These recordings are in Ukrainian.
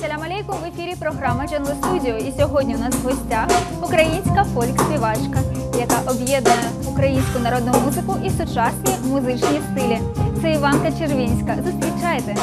Салям алейкум, в ефірі програма Джанго Студіо. І сьогодні у нас в гостях українська фольк-співачка, яка об'єднує українську народну музику і сучасні музичні стилі. Це Іванка Червінська. Зустрічайте!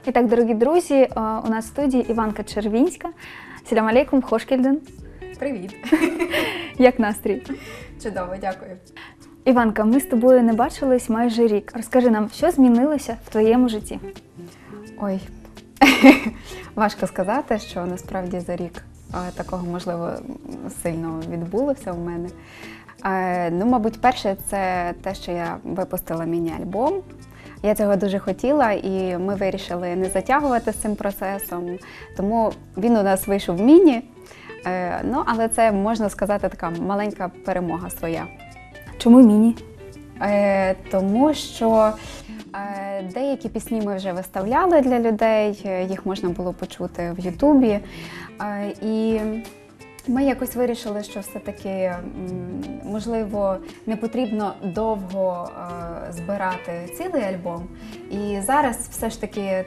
І так, дорогі друзі, у нас в студії Іванка Червінська. Салям алейкум, хошкельден. Привіт! Як настрій? Чудово, дякую. Іванка, ми з тобою не бачились майже рік. Розкажи нам, що змінилося в твоєму житті? Ой, Важко сказати, що насправді за рік такого, можливо, сильно відбулося у мене. Ну, мабуть, перше, це те, що я випустила міні-альбом. Я цього дуже хотіла, і ми вирішили не затягувати з цим процесом, тому він у нас вийшов міні. Ну, але це, можна сказати, така маленька перемога своя. Чому міні? Тому що деякі пісні ми вже виставляли для людей, їх можна було почути в Ютубі. І ми якось вирішили, що все-таки, можливо, не потрібно довго збирати цілий альбом. І зараз все ж таки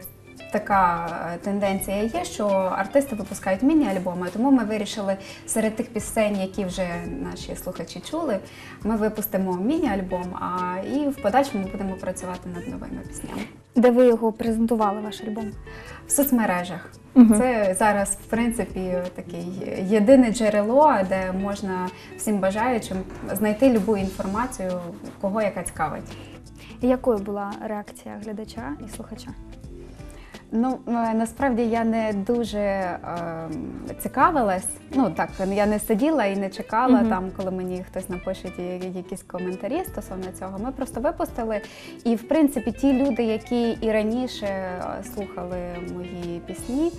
така тенденція є, що артисти випускають міні-альбоми, тому ми вирішили серед тих пісень, які вже наші слухачі чули, ми випустимо міні-альбом, і в подальшому будемо працювати над новими піснями. Де ви його презентували, ваш альбом? В соцмережах. Мгм. Це зараз, в принципі, таке єдине джерело, де можна всім бажаючим знайти любу інформацію, кого яка цікавить. І якою була реакція глядача і слухача? Ну, насправді я не дуже цікавилась. Ну так, я не сиділа і не чекала там, коли мені хтось напише якісь коментарі стосовно цього. Ми просто випустили. І, в принципі, ті люди, які і раніше слухали мої пісні,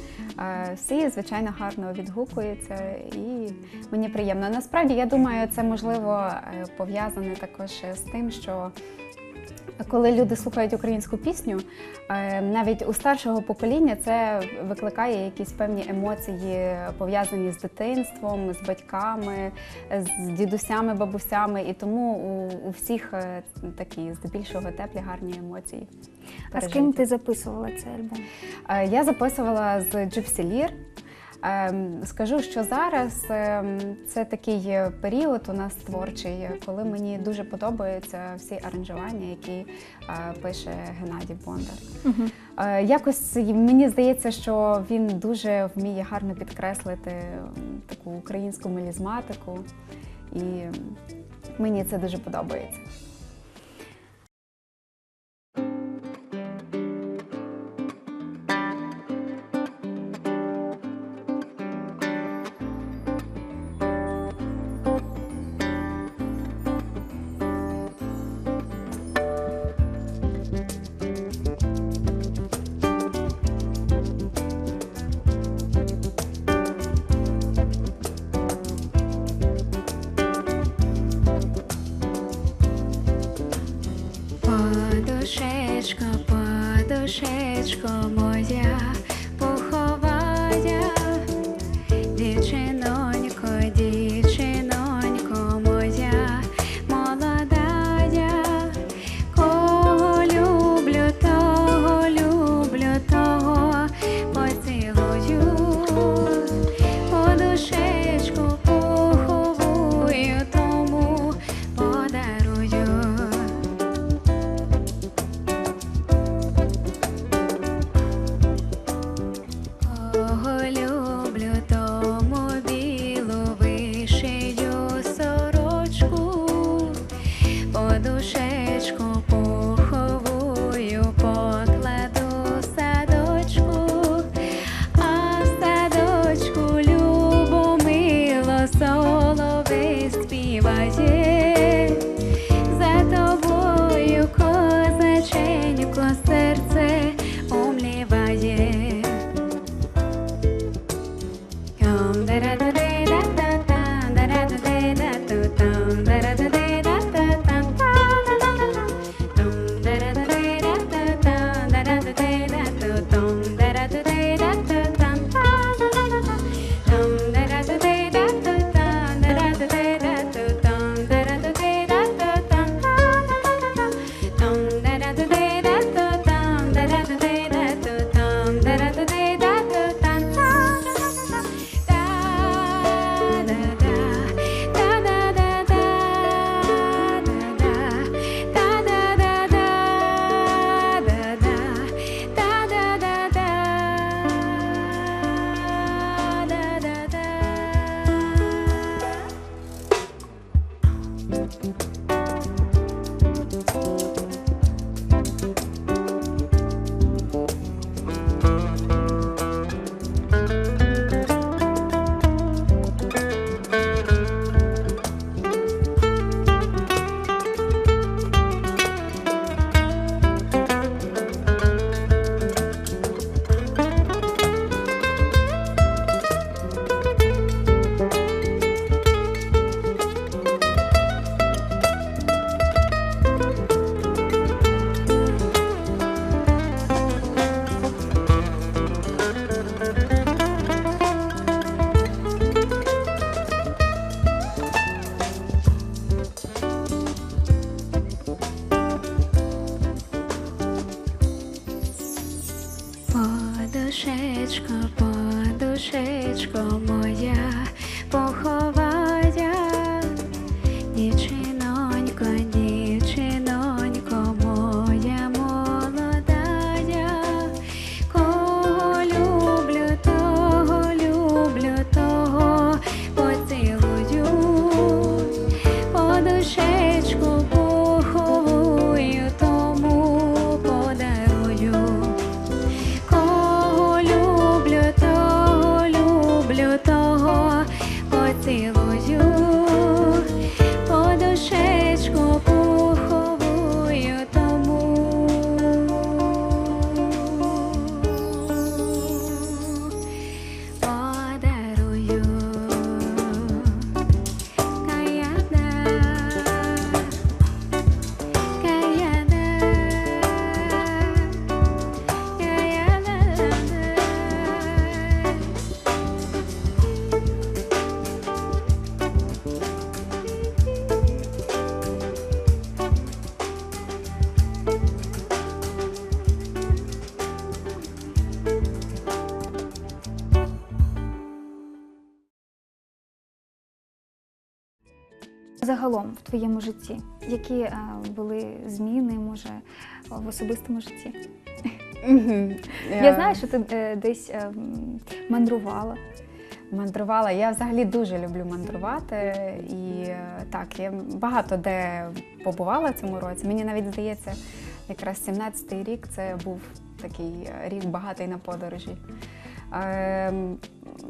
всі, звичайно, гарно відгукуються, і мені приємно. Насправді, я думаю, це, можливо, пов'язане також з тим, що коли люди слухають українську пісню, навіть у старшого покоління це викликає якісь певні емоції, пов'язані з дитинством, з батьками, з дідусями, бабусями, і тому у всіх такі здебільшого теплі, гарні емоції. А з ким ти записувала цей альбом? Я записувала з Gypsy Lear. Скажу, що зараз це такий період у нас творчий, коли мені дуже подобаються всі аранжування, які пише Геннадій Бондар. Якось мені здається, що він дуже вміє гарно підкреслити таку українську мелізматику, і мені це дуже подобається. Подушечко моя поховая, дівчинонько, дівчинонько моя молодая, кого люблю, того поцілую, подушечку поховую, тому подарую. Кого люблю, тому білу вишию сорочку, подушечку поховую, покладу в садочку, а в садочку любомило соловей співає, за тобою, козаченько, серце умліває. поцілую того, поцілую, подушечку пуховую тому. Подарую каяда, каяда, каяда. Загалом в твоєму житті, які були зміни, може, в особистому житті? Я знаю, що ти десь мандрувала. Мандрувала. Я взагалі дуже люблю мандрувати. І так, я багато де побувала цьому році. Мені навіть здається, якраз 17-й рік це був такий рік багатий на подорожі.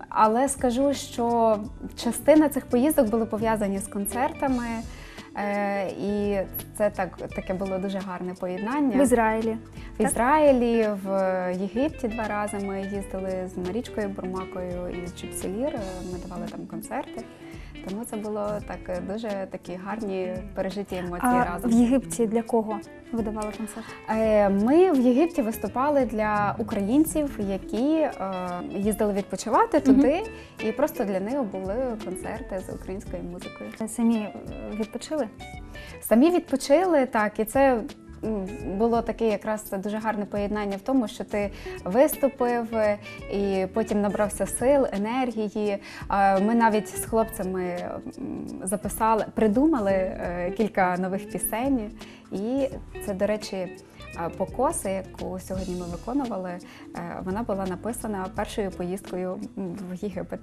Але скажу, що частина цих поїздок були пов'язані з концертами. І це таке було дуже гарне поєднання. В Ізраїлі. В Ізраїлі, в Єгипті 2 рази ми їздили з Марічкою Бурмакою і з Чіпселір, ми давали там концерти. Тому це було дуже такі гарні пережиті емоції разом. В Єгипті для кого ви давали концерт? Ми в Єгипті виступали для українців, які їздили відпочивати туди, і просто для них були концерти з українською музикою. Самі відпочили? Самі відпочили, так, і це було таке якраз дуже гарне поєднання в тому, що ти виступив і потім набрався сил, енергії. Ми навіть з хлопцями придумали кілька нових пісень. І це, до речі, «Покоси», яку сьогодні ми виконували, вона була написана першою поїздкою в Єгипет.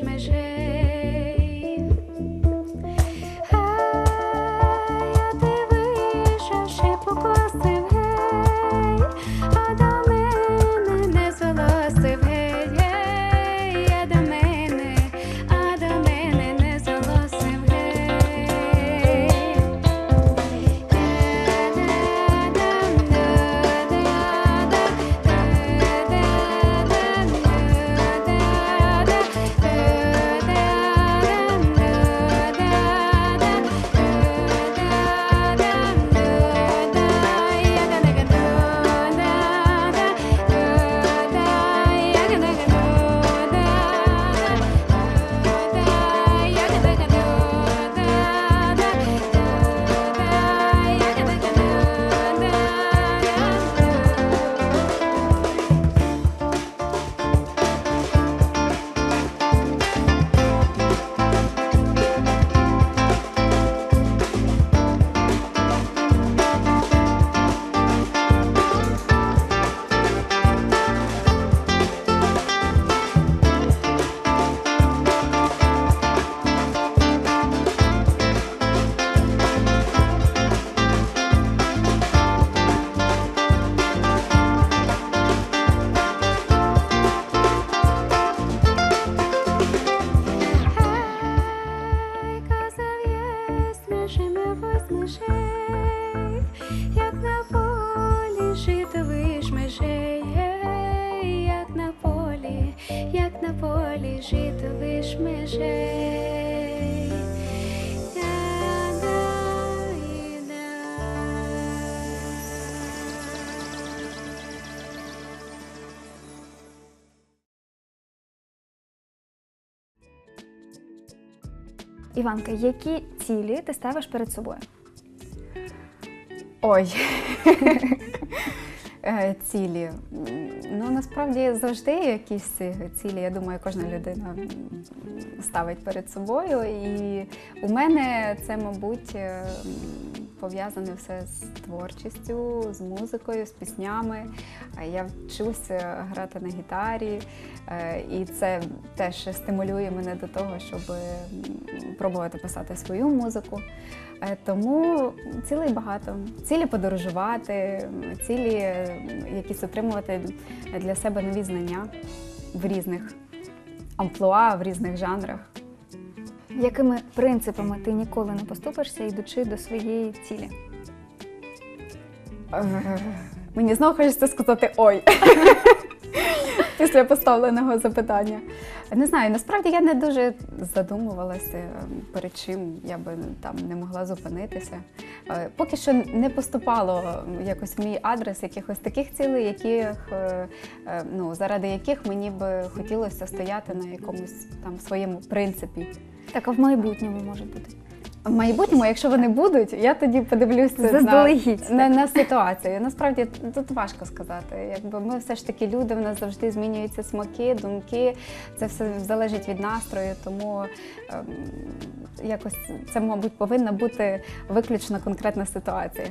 межей. Я дивився, ще покосив гей, а до мене не зголосив гей, я до мене, а до мене не зголосив гей. Казав є смішими возмежей, як на полі житовиш межей, як на полі житовиш межей. Іванка, які цілі ти ставиш перед собою? Ой. Цілі. Ну, насправді завжди якісь цілі, я думаю, кожна людина ставить перед собою. І у мене це, мабуть, пов'язане все з творчістю, з музикою, з піснями. Я вчуся грати на гітарі, і це теж стимулює мене до того, щоб пробувати писати свою музику. Тому цілей багато. Цілі подорожувати, цілі якісь отримувати для себе нові знання в різних амплуа, в різних жанрах. Якими принципами ти ніколи не поступишся, йдучи до своєї цілі? Мені знову хочеться сказати «ой» після поставленого запитання. Не знаю, насправді я не дуже задумувалася, перед чим я би там не могла зупинитися. Поки що не поступало якось в мій адрес якихось таких цілей, заради яких мені би хотілося стояти на якомусь там своєму принципі. Так, а в майбутньому може бути? В майбутньому, якщо вони будуть, я тоді подивлюся Заздалегідь. на ситуацію. Насправді тут важко сказати. Якби ми все ж таки люди, в нас завжди змінюються смаки, думки. Це все залежить від настрою, тому якось це, мабуть, повинна бути виключно конкретна ситуація.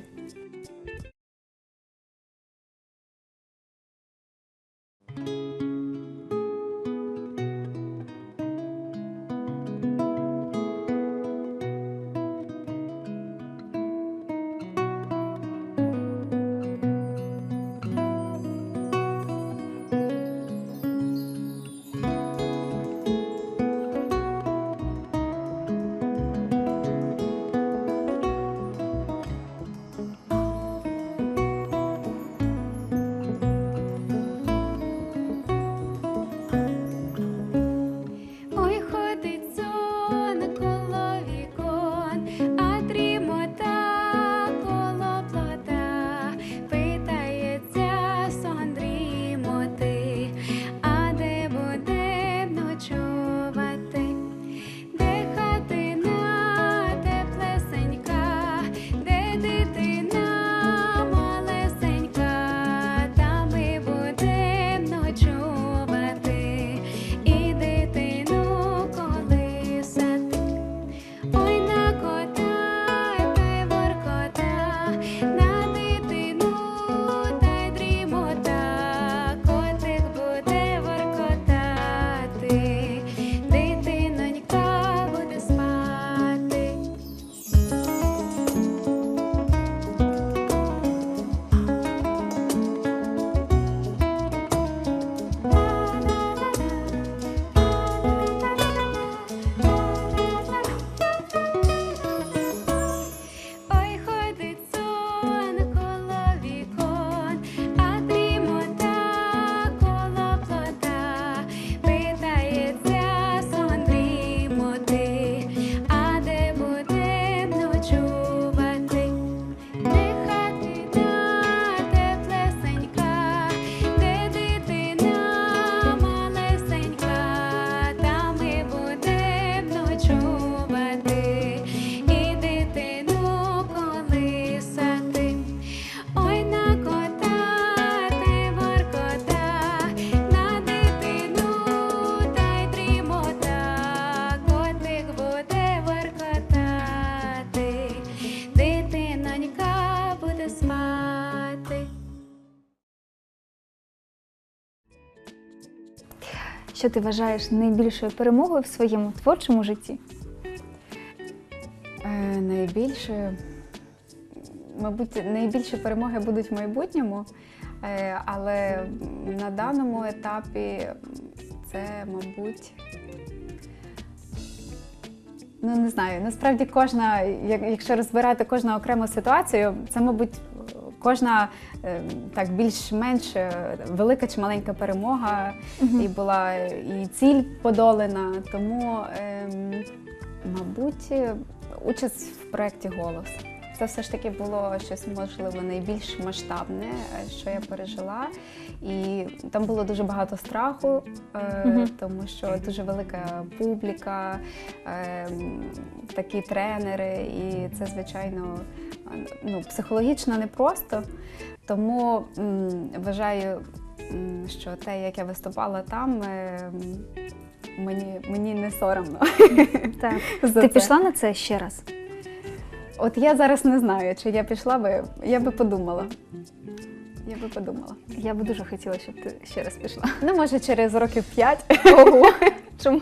що ти вважаєш найбільшою перемогою в своєму творчому житті? Найбільше, мабуть, найбільші перемоги будуть в майбутньому, але на даному етапі це, мабуть, ну не знаю, насправді кожна, якщо розбирати кожну окрему ситуацію, це, мабуть, кожна так більш-менш велика чи маленька перемога, і була і ціль подолана, тому, мабуть, участь в проєкті «Голос». Це все ж таки було щось, можливо, найбільш масштабне, що я пережила. І там було дуже багато страху, тому що дуже велика публіка, такі тренери, і це, звичайно, ну, психологічно непросто. Тому вважаю, що те, як я виступала там, мені не соромно. Так. за Ти це. пішла на це ще раз? От я зараз не знаю, чи я пішла би, я би подумала. Я би дуже хотіла, щоб ти ще раз пішла. Ну, може, через років 5. Ого! Чому?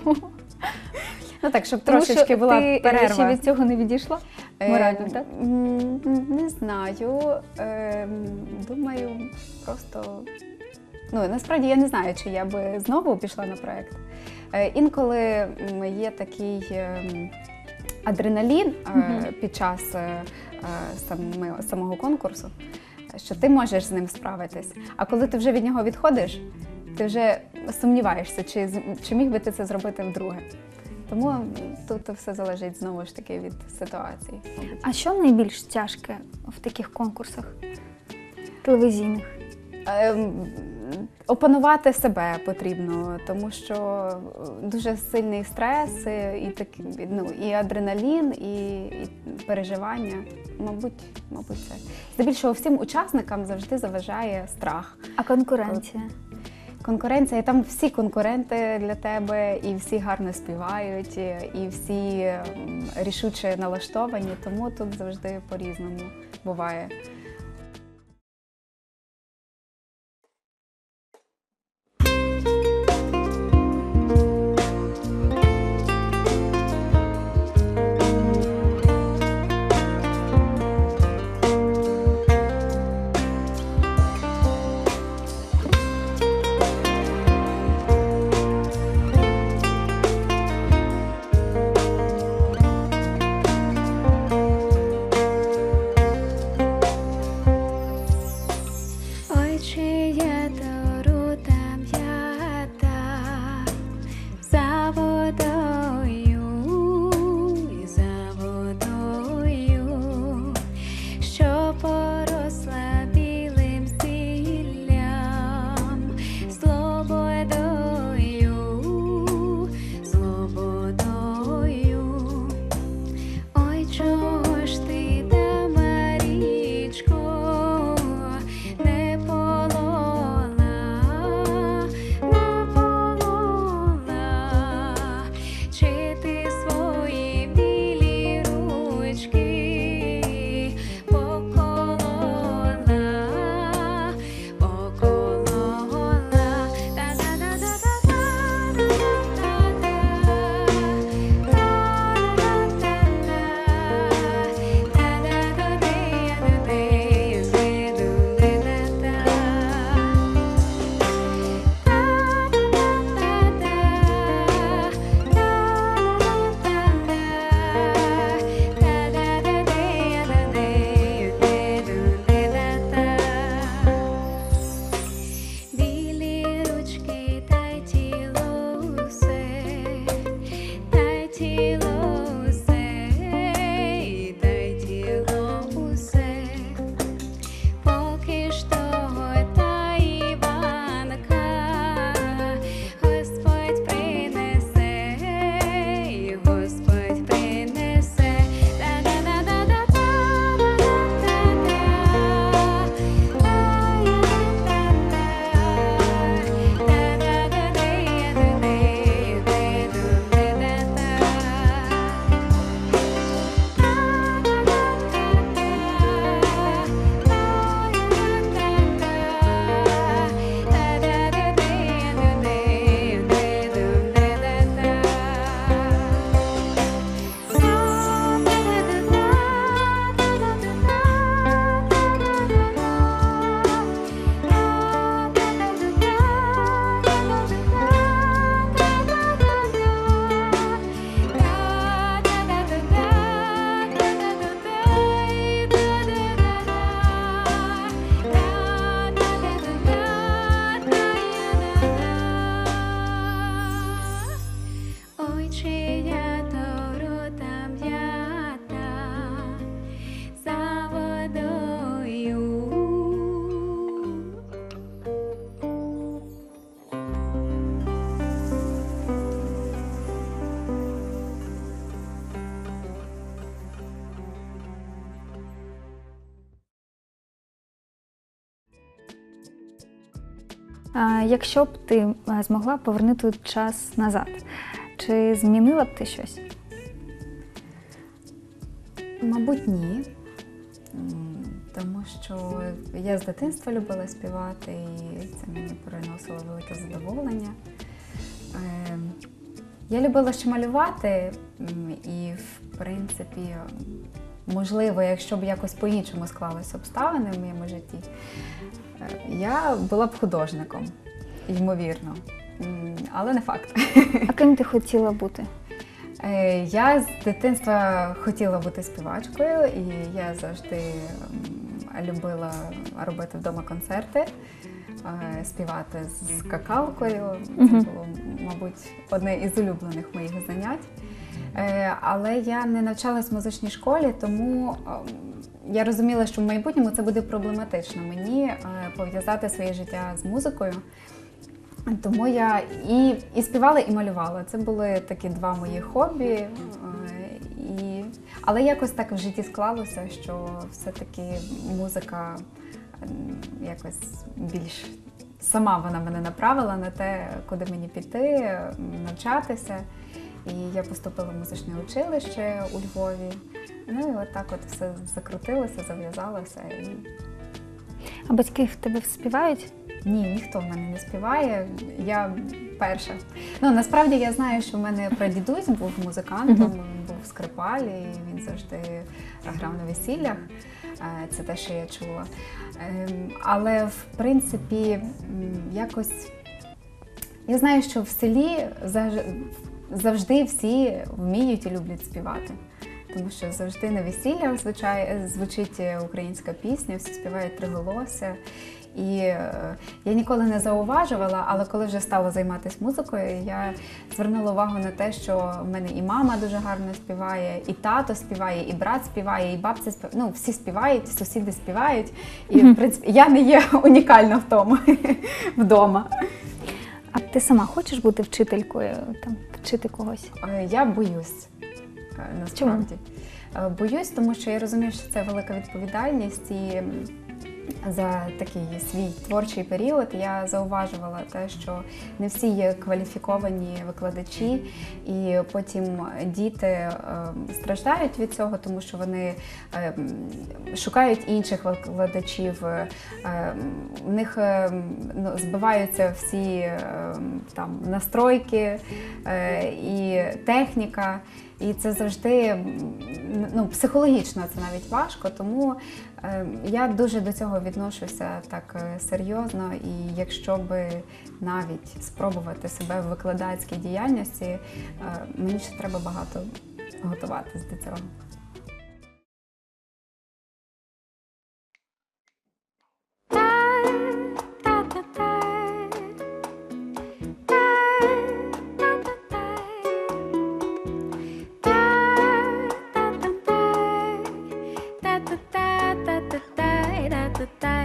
Ну так, щоб Тому що трошечки була ти перерва. ще від цього не відійшла? Морально, так? Не знаю. Думаю, просто... Ну, насправді я не знаю, чи я би знову пішла на проєкт. Інколи є такий адреналін під час самого конкурсу, що ти можеш з ним справитись. А коли ти вже від нього відходиш, ти вже сумніваєшся, чи міг би ти це зробити вдруге. Тому тут все залежить знову ж таки від ситуації, мабуть. А що найбільш тяжке в таких конкурсах телевізійних? Опанувати себе потрібно, тому що дуже сильний стрес, і адреналін, і переживання. Мабуть, це. Здебільшого всім учасникам завжди заважає страх. А конкуренція? Конкуренція, там всі конкуренти для тебе, і всі гарно співають, і всі рішуче налаштовані, тому тут завжди по-різному буває. чия дорота м'ята за водою. Якщо б ти змогла повернути час назад, чи змінила б ти щось? Мабуть, ні. Тому що я з дитинства любила співати, і це мені приносило велике задоволення. Я любила ще малювати, і, в принципі, можливо, якщо б якось по-іншому склалися обставини в моєму житті, я була б художником, ймовірно. Але не факт. А ким ти хотіла бути? Я з дитинства хотіла бути співачкою, і я завжди любила робити вдома концерти, співати з скакалкою. Це було, мабуть, одне із улюблених моїх занять. Але я не навчалась в музичній школі, тому я розуміла, що в майбутньому це буде проблематично мені пов'язати своє життя з музикою. Тому я і співала, і малювала. Це були такі два мої хобі. Але якось так в житті склалося, що все-таки музика якось більш сама вона мене направила на те, куди мені піти, навчатися. І я поступила в музичне училище у Львові. Ну і от так от все закрутилося, зав'язалося. А батьки в тебе співають? Ні, ніхто в мене не співає, я перша. Ну, насправді я знаю, що в мене прадідусь був музикантом, він був скрипаль, і він завжди грав на весіллях. Це те, що я чула. Але, в принципі, якось я знаю, що в селі завжди всі вміють і люблять співати. Тому що завжди на весіллях звучить українська пісня, всі співають триголосся. І я ніколи не зауважувала, але коли вже стала займатися музикою, я звернула увагу на те, що в мене і мама дуже гарно співає, і тато співає, і брат співає, і бабця співає. Ну, всі співають, сусіди співають. І, в принципі, я не є унікальна в тому вдома. А ти сама хочеш бути вчителькою, там, вчити когось? Я боюсь, насправді. Боюсь, тому що я розумію, що це велика відповідальність, і за такий свій творчий період я зауважувала те, що не всі є кваліфіковані викладачі, і потім діти страждають від цього, тому що вони шукають інших викладачів, в них збиваються всі там настройки і техніка. І це завжди, психологічно це навіть важко, тому я дуже до цього відношуся так серйозно. І якщо би навіть спробувати себе в викладацькій діяльності, мені ще треба багато готуватись до цього. Ta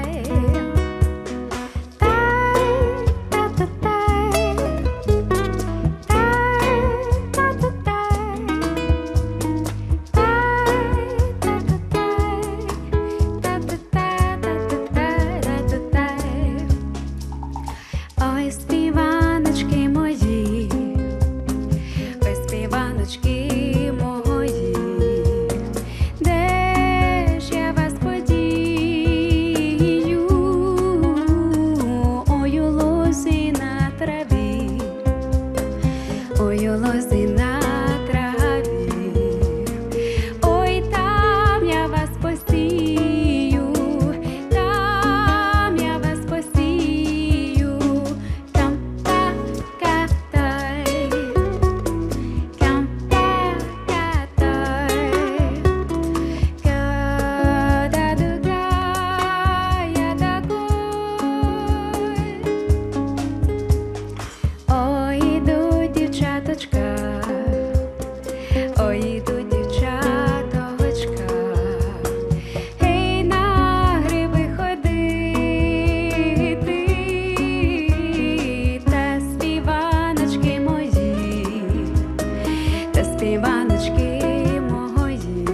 та співаночки мої.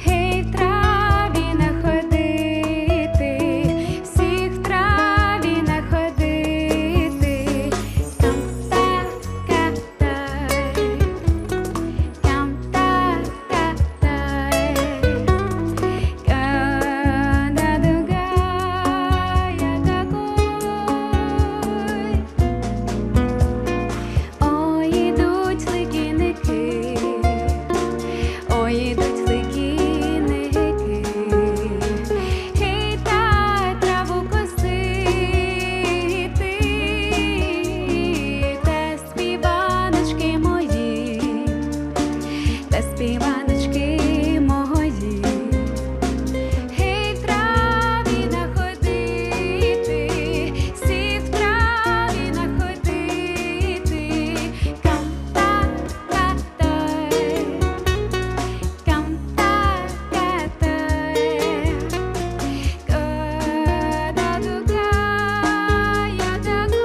Гей, в траві находити, всіх в траві находити. Там-та-ка-тай, там-та-ка-тай. Когда другая такой. Ой, ідуть ликіники, ой, ідуть ликіники. Гей, та траву косити, та співаночки мої, та співаночки мої. Гей, в траві находити, всіх в траві находити. Кам-та-ка-тай, кам-та-ка-тай. Когда другая такой.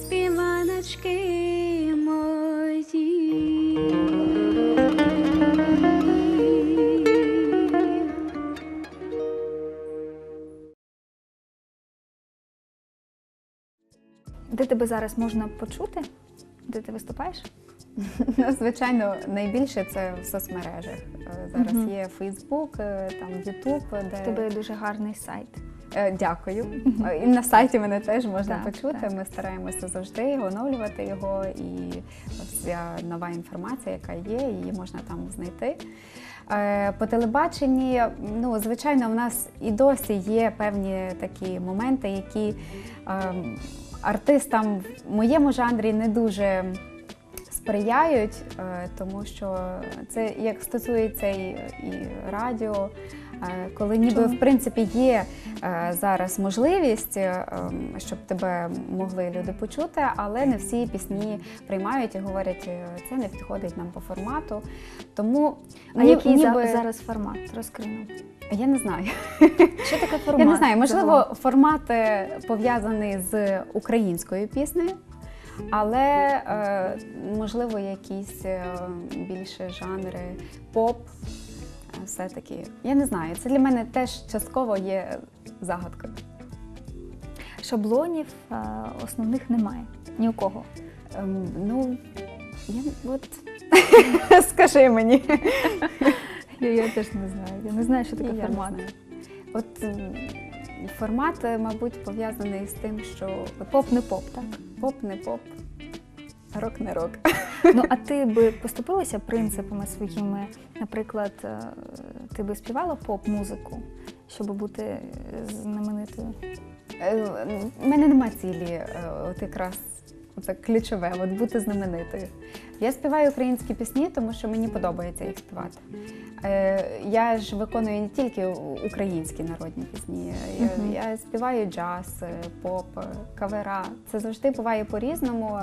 Співаночки мої. Де тебе зараз можна почути? Де ти виступаєш? Ну, звичайно, найбільше це в соцмережах. Зараз Мгм. є Фейсбук, там Ютуб, У де тебе дуже гарний сайт. Дякую. І на сайті мене теж можна Так, почути. так. Ми стараємося завжди оновлювати його, і вся нова інформація, яка є, її можна там знайти. По телебаченні, ну, звичайно, в нас і досі є певні такі моменти, які артистам в моєму жанрі не дуже сприяють, тому що це як стосується і радіо, коли ніби Чому? в принципі є зараз можливість, щоб тебе могли люди почути, але не всі пісні приймають і говорять, це не підходить нам по формату. Тому А який ніби... зараз формат? Розкрий нам. Я не знаю. Що таке формат? Я не знаю, можливо, загалом? формат пов'язаний з українською піснею, але можливо якісь більше жанри поп. Все-таки, я не знаю, це для мене теж частково є загадкою. Шаблонів основних немає. Ні у кого. Ну, от скажи мені. Я теж не знаю. Я не знаю, що таке Я не формат. знаю. От формат, мабуть, пов'язаний з тим, що Поп не поп, так? поп не поп, рок не рок. Ну, а ти би поступилася принципами своїми, наприклад, ти би співала поп-музику, щоб бути знаменитою? У мене нема цілі, от якраз це ключове, от бути знаменитою. Я співаю українські пісні, тому що мені подобається їх співати. Я ж виконую не тільки українські народні пісні, я співаю джаз, поп, кавера. Це завжди буває по-різному,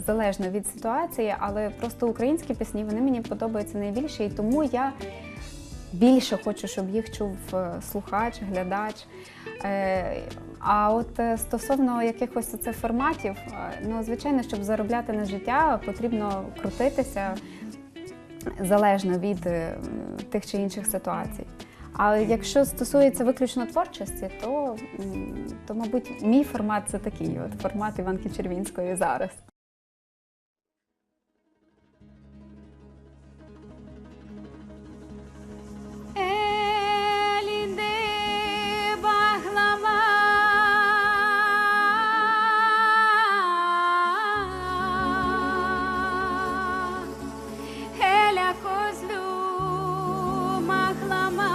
залежно від ситуації, але просто українські пісні, вони мені подобаються найбільше, і тому я більше хочу, щоб їх чув слухач, глядач. А от стосовно якихось оце форматів, ну, звичайно, щоб заробляти на життя, потрібно крутитися залежно від тих чи інших ситуацій. А якщо стосується виключно творчості, то мабуть, мій формат це такий, от формат Іванки Червінської зараз. Elinde baklava Hele kozlu maklama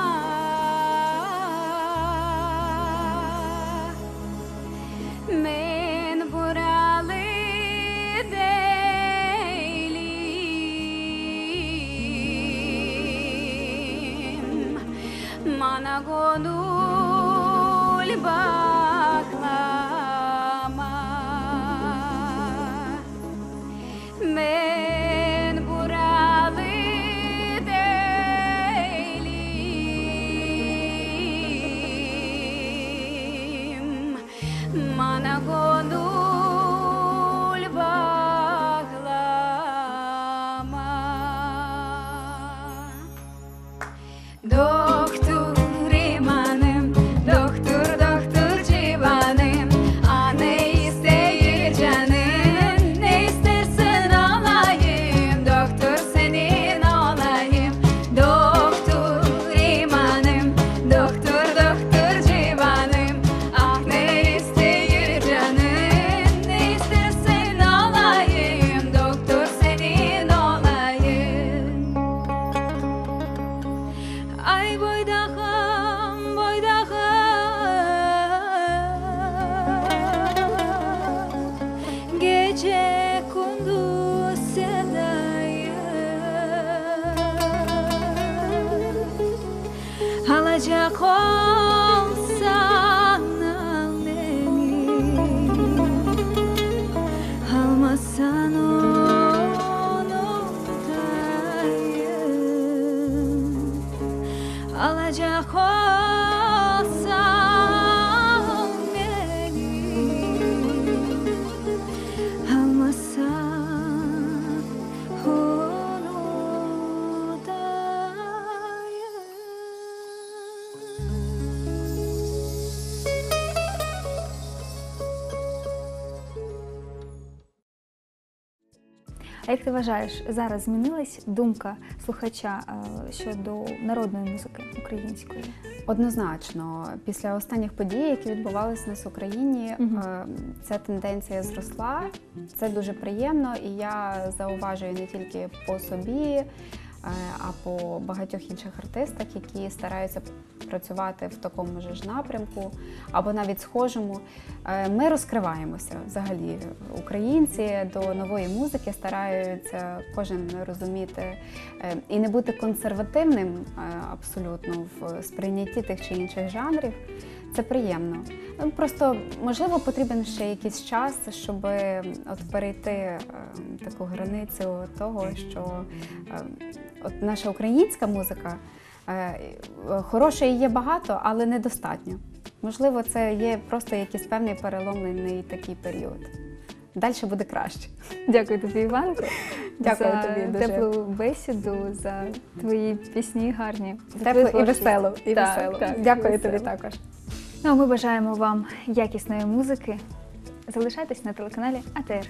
Men buralı değilim Mana gönül baklama Men buralı değilim Mana gönül baklama Doktor imanım, doktor doktor civanım A ne isteyir canım, ne istersen olayım Doktor senin olayım, doktor imanım Doktor doktor civanım, ah ne isteyir canım Ne istersen olayım, doktor senin olayım Ay boydağım, boydağım Gece kunduz sedayım Alacak olsan al beni Almazsan unuttayım Alacak olsan beni Almazsan А як ти вважаєш, зараз змінилась думка слухача щодо народної музики української? Однозначно, після останніх подій, які відбувалися у нас в Україні, ця тенденція зросла. Це дуже приємно, і я зауважую не тільки по собі, а по багатьох інших артистах, які стараються працювати в такому ж напрямку або навіть схожому. Ми розкриваємося взагалі. Українці до нової музики стараються кожен розуміти і не бути консервативним абсолютно в сприйнятті тих чи інших жанрів. Це приємно. Просто, можливо, потрібен ще якийсь час, щоб от перейти таку границю того, що от наша українська музика, хорошої є багато, але недостатньо. Можливо, це є просто якийсь певний переломлений такий період. Далі буде краще. Дякую тобі, Іванко, Дякую за тобі дуже. теплу бесіду, за твої пісні гарні. за Тепло твою і творчість. весело. І Так, весело. так, Дякую весело. тобі також. Ну, а ми бажаємо вам якісної музики. Залишайтесь на телеканалі АТР.